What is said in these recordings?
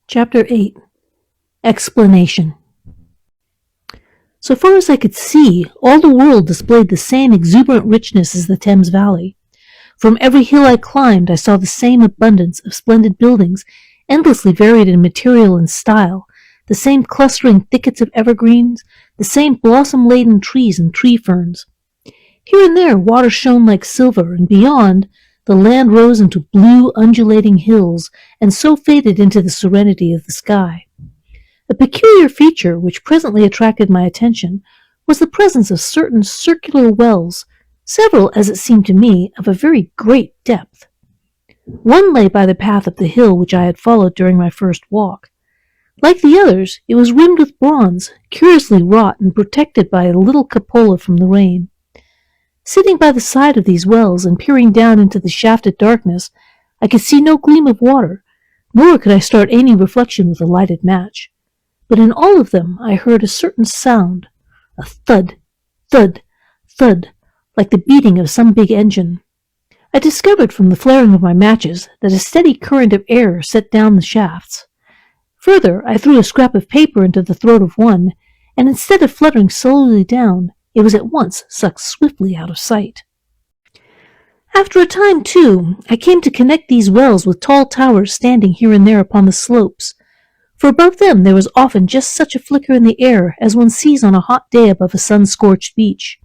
Chapter 8. Explanation. So far as I could see, all the world displayed the same exuberant richness as the Thames Valley. From every hill I climbed, I saw the same abundance of splendid buildings, endlessly varied in material and style, the same clustering thickets of evergreens, the same blossom-laden trees and tree ferns. Here and there water shone like silver, and beyond, the land rose into blue, undulating hills, and so faded into the serenity of the sky. A peculiar feature which presently attracted my attention was the presence of certain circular wells, several, as it seemed to me, of a very great depth. One lay by the path up the hill which I had followed during my first walk. Like the others, it was rimmed with bronze, curiously wrought and protected by a little cupola from the rain. Sitting by the side of these wells and peering down into the shafted darkness, I could see no gleam of water, nor could I start any reflection with a lighted match. But in all of them I heard a certain sound, a thud, thud, thud, like the beating of some big engine. I discovered from the flaring of my matches that a steady current of air set down the shafts. Further, I threw a scrap of paper into the throat of one, and instead of fluttering slowly down, it was at once sucked swiftly out of sight. After a time, too, I came to connect these wells with tall towers standing here and there upon the slopes, for above them there was often just such a flicker in the air as one sees on a hot day above a sun-scorched beach.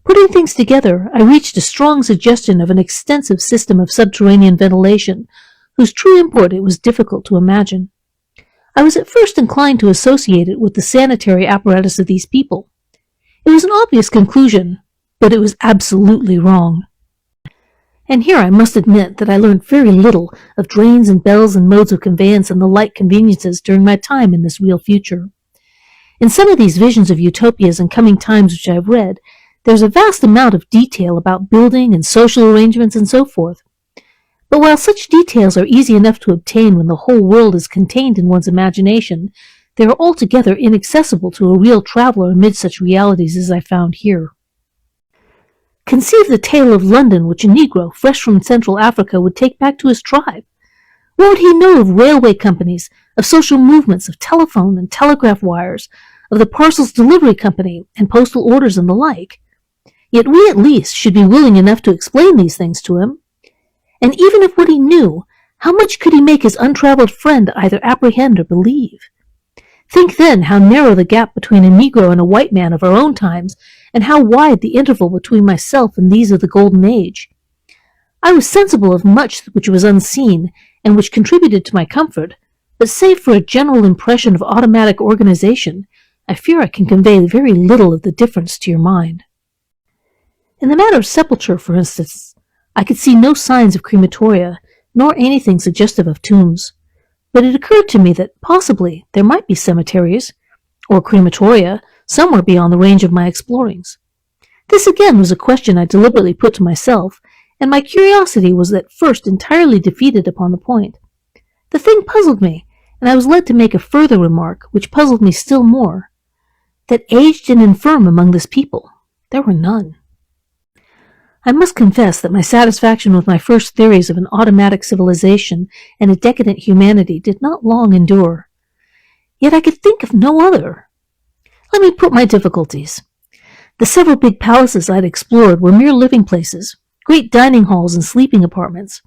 Putting things together, I reached a strong suggestion of an extensive system of subterranean ventilation, whose true import it was difficult to imagine. I was at first inclined to associate it with the sanitary apparatus of these people. It was an obvious conclusion, but it was absolutely wrong. And here I must admit that I learned very little of drains and bells and modes of conveyance and the like conveniences during my time in this real future. In some of these visions of utopias and coming times which I have read, there is a vast amount of detail about building and social arrangements and so forth. But while such details are easy enough to obtain when the whole world is contained in one's imagination, they are altogether inaccessible to a real traveler amid such realities as I found here. Conceive the tale of London which a Negro, fresh from Central Africa, would take back to his tribe. What would he know of railway companies, of social movements, of telephone and telegraph wires, of the parcels delivery company, and postal orders and the like? Yet we at least should be willing enough to explain these things to him. And even if what he knew, how much could he make his untraveled friend either apprehend or believe? Think then how narrow the gap between a Negro and a white man of our own times, and how wide the interval between myself and these of the Golden Age. I was sensible of much which was unseen, and which contributed to my comfort, but save for a general impression of automatic organization, I fear I can convey very little of the difference to your mind. In the matter of sepulture, for instance, I could see no signs of crematoria, nor anything suggestive of tombs. But it occurred to me that possibly there might be cemeteries, or crematoria, somewhere beyond the range of my explorings. This again was a question I deliberately put to myself, and my curiosity was at first entirely defeated upon the point. The thing puzzled me, and I was led to make a further remark, which puzzled me still more, that aged and infirm among this people there were none. I must confess that my satisfaction with my first theories of an automatic civilization and a decadent humanity did not long endure. Yet I could think of no other. Let me put my difficulties. The several big palaces I had explored were mere living places, great dining halls and sleeping apartments.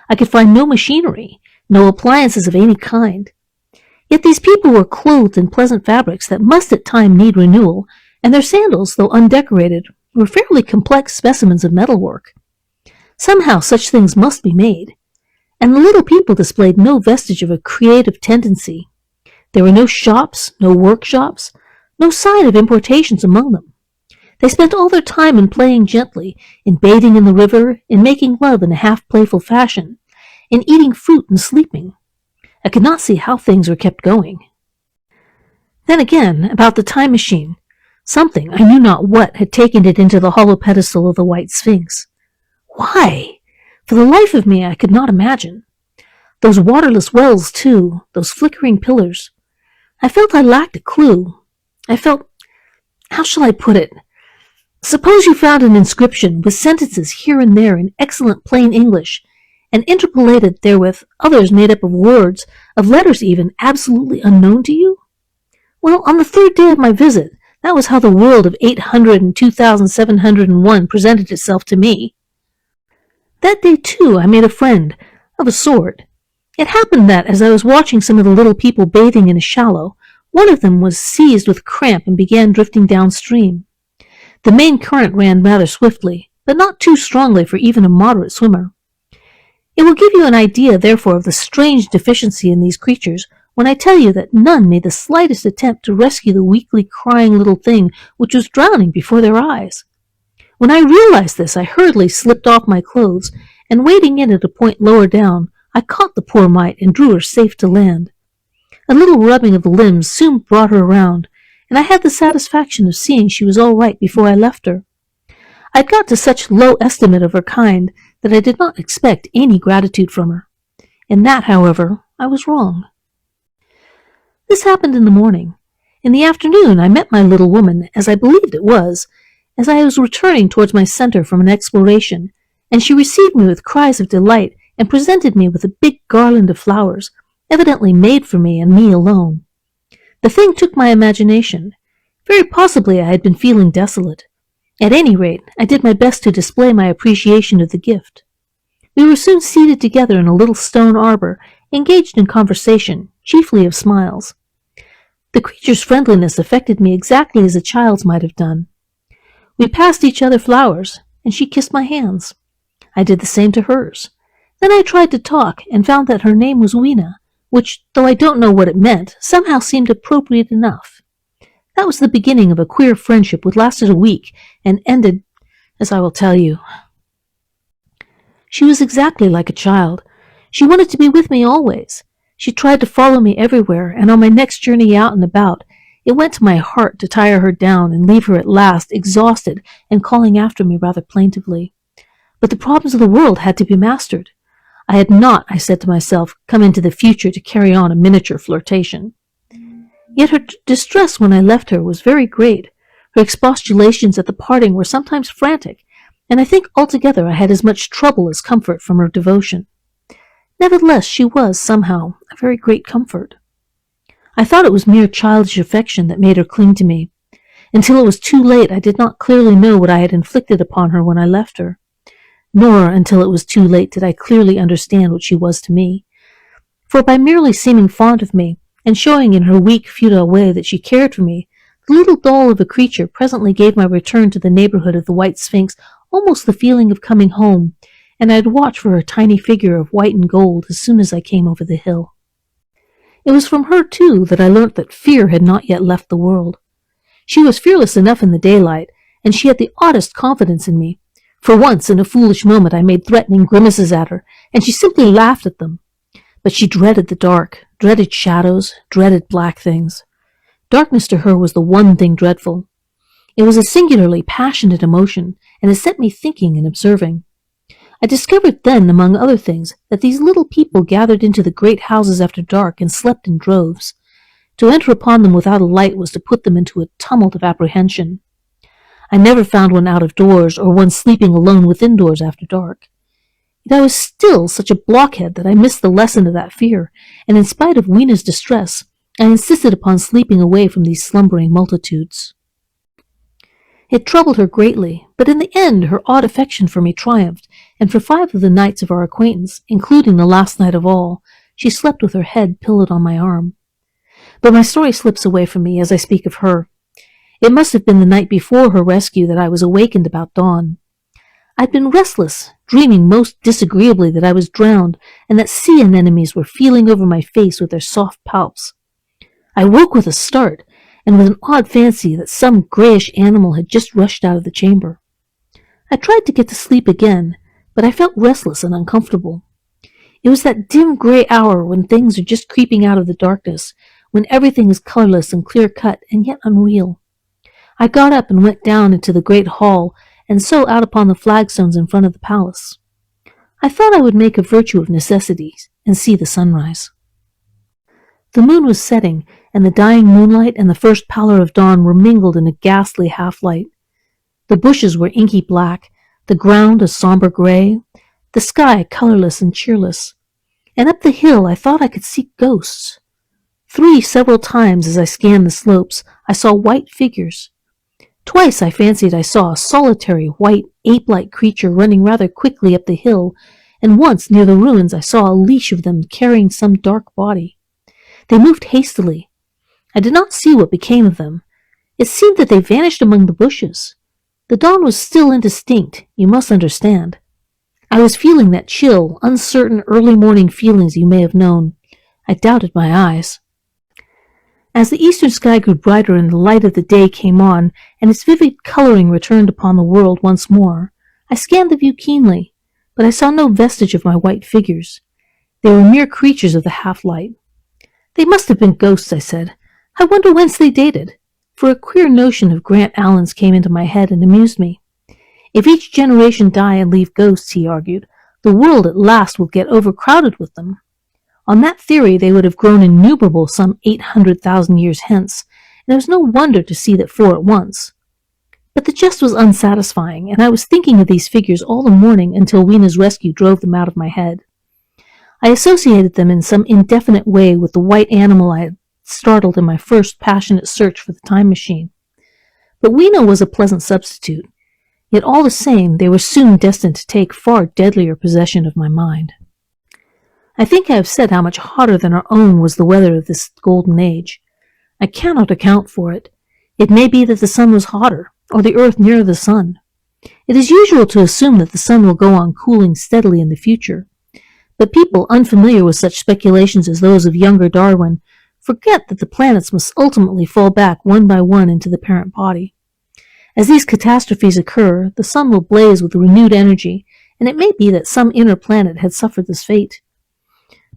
I could find no machinery, no appliances of any kind. Yet these people were clothed in pleasant fabrics that must at times need renewal, and their sandals, though undecorated, were fairly complex specimens of metalwork. Somehow such things must be made, and the little people displayed no vestige of a creative tendency. There were no shops, no workshops, no sign of importations among them. They spent all their time in playing gently, in bathing in the river, in making love in a half-playful fashion, in eating fruit and sleeping. I could not see how things were kept going. Then again, about the time machine, something, I knew not what, had taken it into the hollow pedestal of the White Sphinx. Why? For the life of me I could not imagine. Those waterless wells, too, those flickering pillars. I felt I lacked a clue. I felt, how shall I put it? Suppose you found an inscription with sentences here and there in excellent plain English, and interpolated therewith others made up of words, of letters even, absolutely unknown to you? Well, on the third day of my visit, that was how the world of 802,701 presented itself to me. That day, too, I made a friend, of a sort. It happened that, as I was watching some of the little people bathing in a shallow, one of them was seized with cramp and began drifting downstream. The main current ran rather swiftly, but not too strongly for even a moderate swimmer. It will give you an idea, therefore, of the strange deficiency in these creatures when I tell you that none made the slightest attempt to rescue the weakly crying little thing which was drowning before their eyes. When I realized this, I hurriedly slipped off my clothes, and wading in at a point lower down, I caught the poor mite and drew her safe to land. A little rubbing of the limbs soon brought her around, and I had the satisfaction of seeing she was all right before I left her. I'd got to such low estimate of her kind that I did not expect any gratitude from her. In that, however, I was wrong. This happened in the morning. In the afternoon, I met my little woman, as I believed it was, as I was returning towards my center from an exploration, and she received me with cries of delight and presented me with a big garland of flowers, evidently made for me and me alone. The thing took my imagination. Very possibly I had been feeling desolate. At any rate, I did my best to display my appreciation of the gift. We were soon seated together in a little stone arbor, engaged in conversation, chiefly of smiles. The creature's friendliness affected me exactly as a child's might have done. We passed each other flowers, and she kissed my hands. I did the same to hers. Then I tried to talk, and found that her name was Weena, which, though I don't know what it meant, somehow seemed appropriate enough. That was the beginning of a queer friendship which lasted a week, and ended, as I will tell you. She was exactly like a child. She wanted to be with me always. She tried to follow me everywhere, and on my next journey out and about, it went to my heart to tire her down and leave her at last exhausted and calling after me rather plaintively. But the problems of the world had to be mastered. I had not, I said to myself, come into the future to carry on a miniature flirtation. Yet her distress when I left her was very great. Her expostulations at the parting were sometimes frantic, and I think altogether I had as much trouble as comfort from her devotion. Nevertheless, she was, somehow, a very great comfort. I thought it was mere childish affection that made her cling to me. Until it was too late, I did not clearly know what I had inflicted upon her when I left her. Nor, until it was too late, did I clearly understand what she was to me. For by merely seeming fond of me, and showing in her weak, futile way that she cared for me, the little doll of a creature presently gave my return to the neighborhood of the White Sphinx almost the feeling of coming home, and I'd watch for her tiny figure of white and gold as soon as I came over the hill. It was from her, too, that I learnt that fear had not yet left the world. She was fearless enough in the daylight, and she had the oddest confidence in me. For once, in a foolish moment, I made threatening grimaces at her, and she simply laughed at them. But she dreaded the dark, dreaded shadows, dreaded black things. Darkness to her was the one thing dreadful. It was a singularly passionate emotion, and it set me thinking and observing. I discovered then, among other things, that these little people gathered into the great houses after dark and slept in droves. To enter upon them without a light was to put them into a tumult of apprehension. I never found one out of doors, or one sleeping alone within doors after dark. Yet I was still such a blockhead that I missed the lesson of that fear, and in spite of Weena's distress, I insisted upon sleeping away from these slumbering multitudes. It troubled her greatly, but in the end her odd affection for me triumphed, and for 5 of the nights of our acquaintance, including the last night of all, she slept with her head pillowed on my arm. But my story slips away from me as I speak of her. It must have been the night before her rescue that I was awakened about dawn. I'd been restless, dreaming most disagreeably that I was drowned, and that sea anemones were feeling over my face with their soft palps. I woke with a start, and with an odd fancy that some greyish animal had just rushed out of the chamber. I tried to get to sleep again, but I felt restless and uncomfortable. It was that dim grey hour when things are just creeping out of the darkness, when everything is colourless and clear-cut and yet unreal. I got up and went down into the great hall, and so out upon the flagstones in front of the palace. I thought I would make a virtue of necessities and see the sunrise. The moon was setting, and the dying moonlight and the first pallor of dawn were mingled in a ghastly half-light. The bushes were inky black, the ground a sombre grey, the sky colorless and cheerless, and up the hill I thought I could see ghosts. Several times as I scanned the slopes, I saw white figures. Twice I fancied I saw a solitary, white, ape-like creature running rather quickly up the hill, and once near the ruins I saw a leash of them carrying some dark body. They moved hastily. I did not see what became of them. It seemed that they vanished among the bushes. The dawn was still indistinct, you must understand. I was feeling that chill, uncertain early morning feelings you may have known. I doubted my eyes. As the eastern sky grew brighter and the light of the day came on, and its vivid coloring returned upon the world once more, I scanned the view keenly, but I saw no vestige of my white figures. They were mere creatures of the half-light. They must have been ghosts, I said. I wonder whence they dated, for a queer notion of Grant Allen's came into my head and amused me. If each generation die and leave ghosts, he argued, the world at last will get overcrowded with them. On that theory they would have grown innumerable some 800,000 years hence, and it was no wonder to see that 4 at once. But the jest was unsatisfying, and I was thinking of these figures all the morning until Weena's rescue drove them out of my head. I associated them in some indefinite way with the white animal I had startled in my first passionate search for the time machine. But Weena was a pleasant substitute, yet all the same they were soon destined to take far deadlier possession of my mind. I think I have said how much hotter than our own was the weather of this golden age. I cannot account for it. It may be that the sun was hotter, or the earth nearer the sun. It is usual to assume that the sun will go on cooling steadily in the future, but people unfamiliar with such speculations as those of younger Darwin forget that the planets must ultimately fall back one by one into the parent body. As these catastrophes occur, the sun will blaze with renewed energy, and it may be that some inner planet had suffered this fate.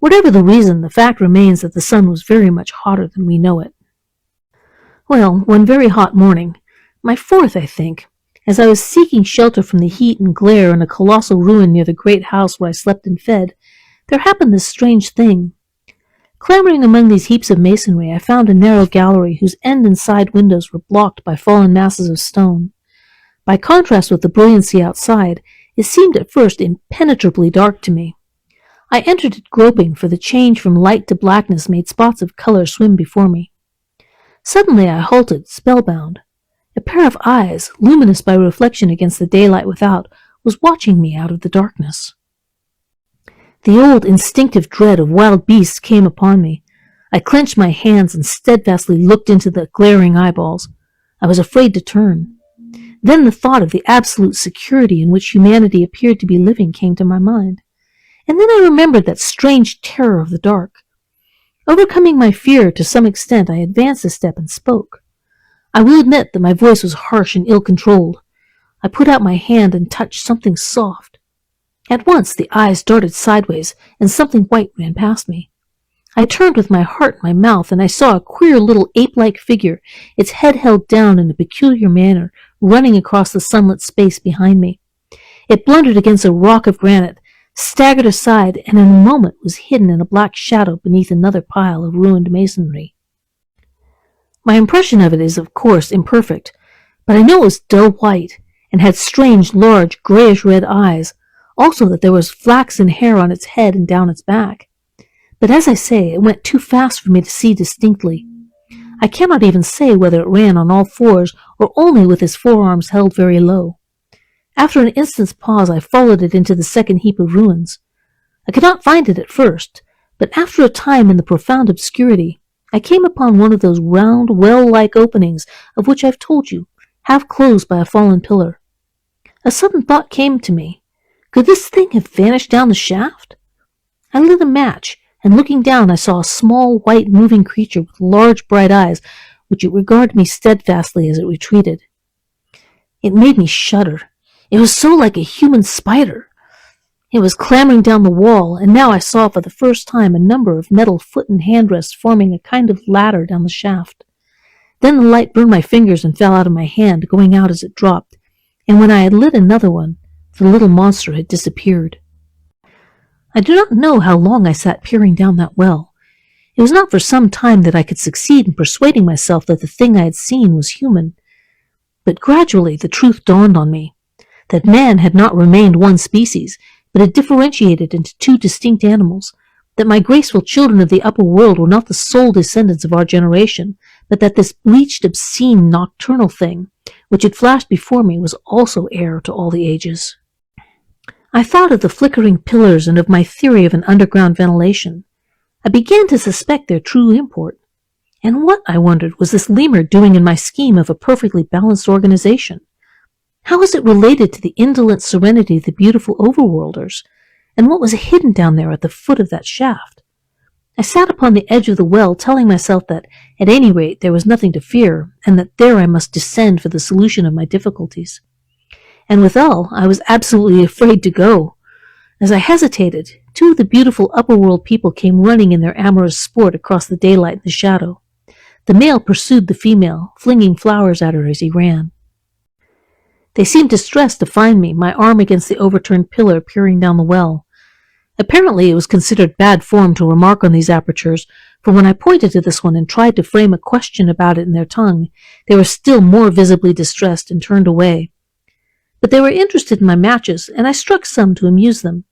Whatever the reason, the fact remains that the sun was very much hotter than we know it. Well, one very hot morning, my 4th, I think, as I was seeking shelter from the heat and glare in a colossal ruin near the great house where I slept and fed, there happened this strange thing. Clambering among these heaps of masonry, I found a narrow gallery whose end and side windows were blocked by fallen masses of stone. By contrast with the brilliancy outside, it seemed at first impenetrably dark to me. I entered it groping, for the change from light to blackness made spots of color swim before me. Suddenly I halted, spellbound. A pair of eyes, luminous by reflection against the daylight without, was watching me out of the darkness. The old instinctive dread of wild beasts came upon me. I clenched my hands and steadfastly looked into the glaring eyeballs. I was afraid to turn. Then the thought of the absolute security in which humanity appeared to be living came to my mind. And then I remembered that strange terror of the dark. Overcoming my fear to some extent, I advanced a step and spoke. I will admit that my voice was harsh and ill-controlled. I put out my hand and touched something soft. At once the eyes darted sideways, and something white ran past me. I turned with my heart in my mouth, and I saw a queer little ape-like figure, its head held down in a peculiar manner, running across the sunlit space behind me. It blundered against a rock of granite, staggered aside, and in a moment was hidden in a black shadow beneath another pile of ruined masonry. My impression of it is, of course, imperfect, but I know it was dull white, and had strange, large, grayish-red eyes, also that there was flaxen hair on its head and down its back. But as I say, it went too fast for me to see distinctly. I cannot even say whether it ran on all fours or only with its forearms held very low. After an instant's pause, I followed it into the second heap of ruins. I could not find it at first, but after a time in the profound obscurity, I came upon one of those round, well-like openings of which I have told you, half closed by a fallen pillar. A sudden thought came to me. Could this thing have vanished down the shaft? I lit a match, and looking down I saw a small, white, moving creature with large, bright eyes, which regarded me steadfastly as it retreated. It made me shudder. It was so like a human spider. It was clambering down the wall, and now I saw for the first time a number of metal foot and handrests forming a kind of ladder down the shaft. Then the light burned my fingers and fell out of my hand, going out as it dropped, and when I had lit another one, the little monster had disappeared. I do not know how long I sat peering down that well. It was not for some time that I could succeed in persuading myself that the thing I had seen was human. But gradually the truth dawned on me, that man had not remained one species, but had differentiated into two distinct animals, that my graceful children of the upper world were not the sole descendants of our generation, but that this bleached, obscene, nocturnal thing, which had flashed before me, was also heir to all the ages. I thought of the flickering pillars and of my theory of an underground ventilation. I began to suspect their true import. And what, I wondered, was this lemur doing in my scheme of a perfectly balanced organization? How was it related to the indolent serenity of the beautiful overworlders? And what was hidden down there at the foot of that shaft? I sat upon the edge of the well, telling myself that, at any rate, there was nothing to fear, and that there I must descend for the solution of my difficulties. And withal, I was absolutely afraid to go. As I hesitated, two of the beautiful upper-world people came running in their amorous sport across the daylight and the shadow. The male pursued the female, flinging flowers at her as he ran. They seemed distressed to find me, my arm against the overturned pillar, peering down the well. Apparently it was considered bad form to remark on these apertures, for when I pointed to this one and tried to frame a question about it in their tongue, they were still more visibly distressed and turned away. But they were interested in my matches, and I struck some to amuse them.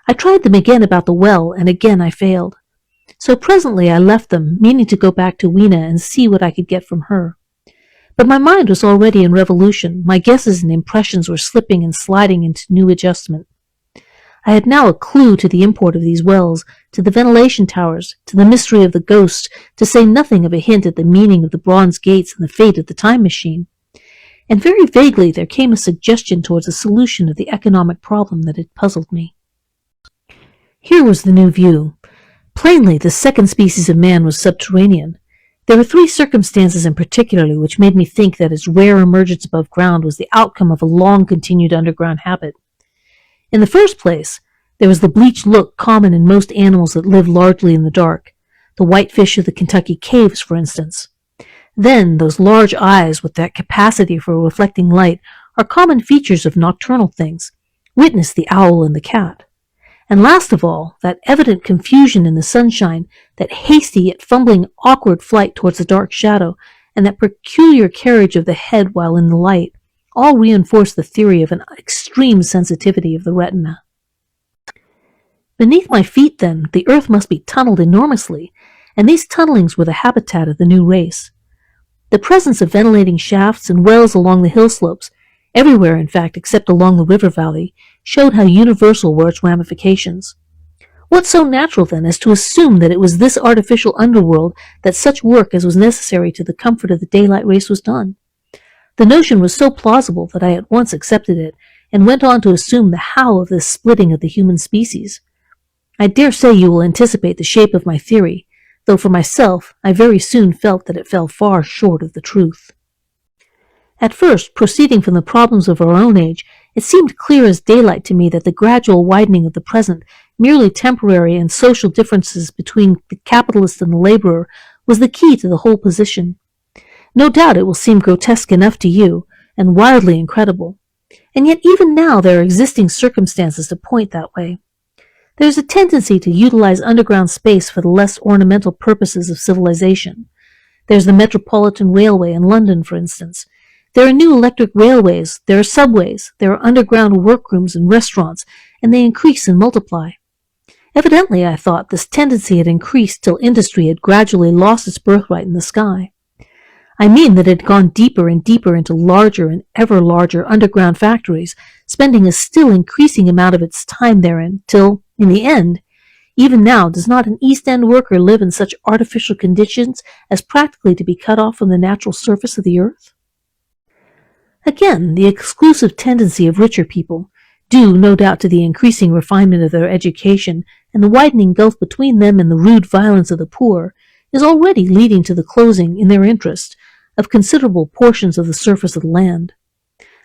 I tried them again about the well, and again I failed. So presently I left them, meaning to go back to Weena and see what I could get from her. But my mind was already in revolution. My guesses and impressions were slipping and sliding into new adjustment. I had now a clue to the import of these wells, to the ventilation towers, to the mystery of the ghost, to say nothing of a hint at the meaning of the bronze gates and the fate of the time machine. And very vaguely there came a suggestion towards a solution of the economic problem that had puzzled me. Here was the new view. Plainly, the second species of man was subterranean. There were three circumstances in particular which made me think that its rare emergence above ground was the outcome of a long-continued underground habit. In the first place, there was the bleached look common in most animals that live largely in the dark, the whitefish of the Kentucky caves, for instance. Then, those large eyes with that capacity for reflecting light are common features of nocturnal things. Witness the owl and the cat. And last of all, that evident confusion in the sunshine, that hasty yet fumbling awkward flight towards the dark shadow, and that peculiar carriage of the head while in the light, all reinforce the theory of an extreme sensitivity of the retina. Beneath my feet, then, the earth must be tunneled enormously, and these tunnelings were the habitat of the new race. The presence of ventilating shafts and wells along the hill slopes, everywhere in fact except along the river valley, showed how universal were its ramifications. What so natural, then, as to assume that it was this artificial underworld that such work as was necessary to the comfort of the daylight race was done? The notion was so plausible that I at once accepted it, and went on to assume the how of this splitting of the human species. I dare say you will anticipate the shape of my theory, though for myself I very soon felt that it fell far short of the truth. At first, proceeding from the problems of our own age, it seemed clear as daylight to me that the gradual widening of the present, merely temporary and social differences between the capitalist and the laborer was the key to the whole position. No doubt it will seem grotesque enough to you, and wildly incredible. And yet even now there are existing circumstances to point that way. There is a tendency to utilize underground space for the less ornamental purposes of civilization. There's the Metropolitan Railway in London, for instance. There are new electric railways, there are subways, there are underground workrooms and restaurants, and they increase and multiply. Evidently, I thought, this tendency had increased till industry had gradually lost its birthright in the sky. I mean that it had gone deeper and deeper into larger and ever larger underground factories, spending a still increasing amount of its time therein, till, in the end, even now does not an East End worker live in such artificial conditions as practically to be cut off from the natural surface of the earth? Again, the exclusive tendency of richer people, due no doubt to the increasing refinement of their education and the widening gulf between them and the rude violence of the poor, is already leading to the closing, in their interest, of considerable portions of the surface of the land.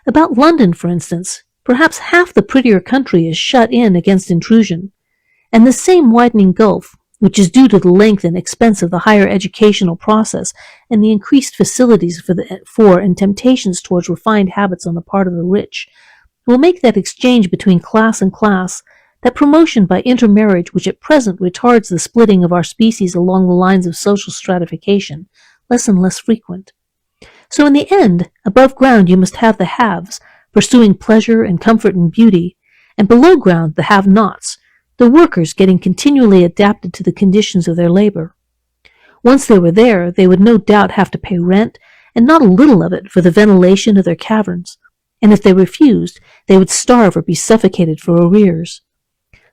About London, for instance, perhaps half the prettier country is shut in against intrusion, and the same widening gulf, which is due to the length and expense of the higher educational process and the increased facilities for and temptations towards refined habits on the part of the rich, will make that exchange between class and class, that promotion by intermarriage which at present retards the splitting of our species along the lines of social stratification, less and less frequent. So in the end, above ground you must have the haves, pursuing pleasure and comfort and beauty, and below ground the have-nots, the workers getting continually adapted to the conditions of their labor. Once they were there, they would no doubt have to pay rent, and not a little of it, for the ventilation of their caverns, and if they refused, they would starve or be suffocated for arrears.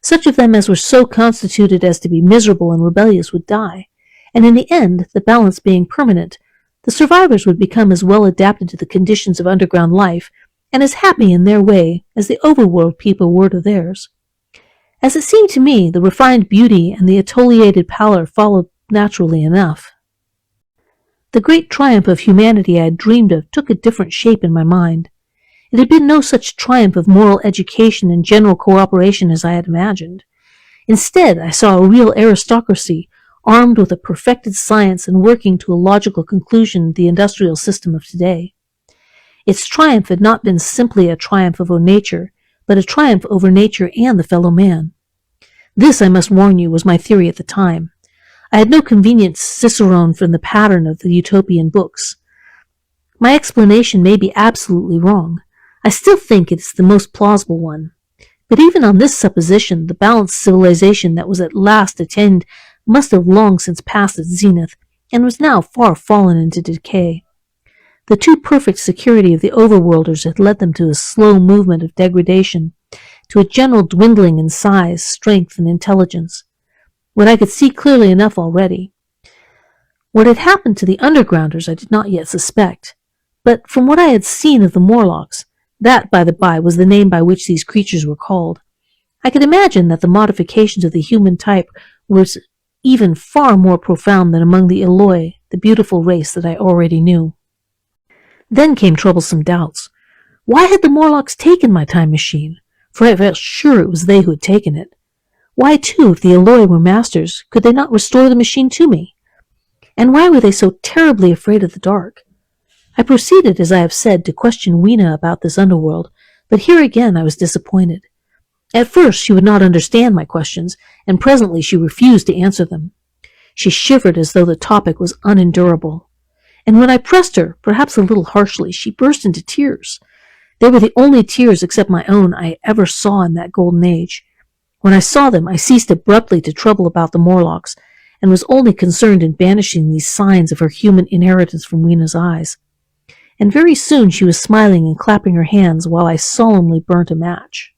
Such of them as were so constituted as to be miserable and rebellious would die, and in the end, the balance being permanent, the survivors would become as well adapted to the conditions of underground life and as happy in their way as the overworld people were to theirs. As it seemed to me, the refined beauty and the etoliated pallor followed naturally enough. The great triumph of humanity I had dreamed of took a different shape in my mind. It had been no such triumph of moral education and general cooperation as I had imagined. Instead, I saw a real aristocracy, armed with a perfected science and working to a logical conclusion the industrial system of today. Its triumph had not been simply a triumph over nature, but a triumph over nature and the fellow man. This, I must warn you, was my theory at the time. I had no convenient cicerone from the pattern of the utopian books. My explanation may be absolutely wrong. I still think it is the most plausible one. But even on this supposition, the balanced civilization that was at last attained must have long since passed its zenith, and was now far fallen into decay. The too perfect security of the overworlders had led them to a slow movement of degradation, to a general dwindling in size, strength, and intelligence. What I could see clearly enough already. What had happened to the undergrounders I did not yet suspect, but from what I had seen of the Morlocks, that, by the by, was the name by which these creatures were called, I could imagine that the modifications of the human type were even far more profound than among the Eloi, the beautiful race that I already knew. Then came troublesome doubts. Why had the Morlocks taken my time machine? For I felt sure it was they who had taken it. Why, too, if the Eloi were masters, could they not restore the machine to me? And why were they so terribly afraid of the dark? I proceeded, as I have said, to question Weena about this underworld, but here again I was disappointed. At first she would not understand my questions, and presently she refused to answer them. She shivered as though the topic was unendurable. And when I pressed her, perhaps a little harshly, she burst into tears. They were the only tears except my own I ever saw in that golden age. When I saw them, I ceased abruptly to trouble about the Morlocks, and was only concerned in banishing these signs of her human inheritance from Weena's eyes. And very soon she was smiling and clapping her hands while I solemnly burnt a match.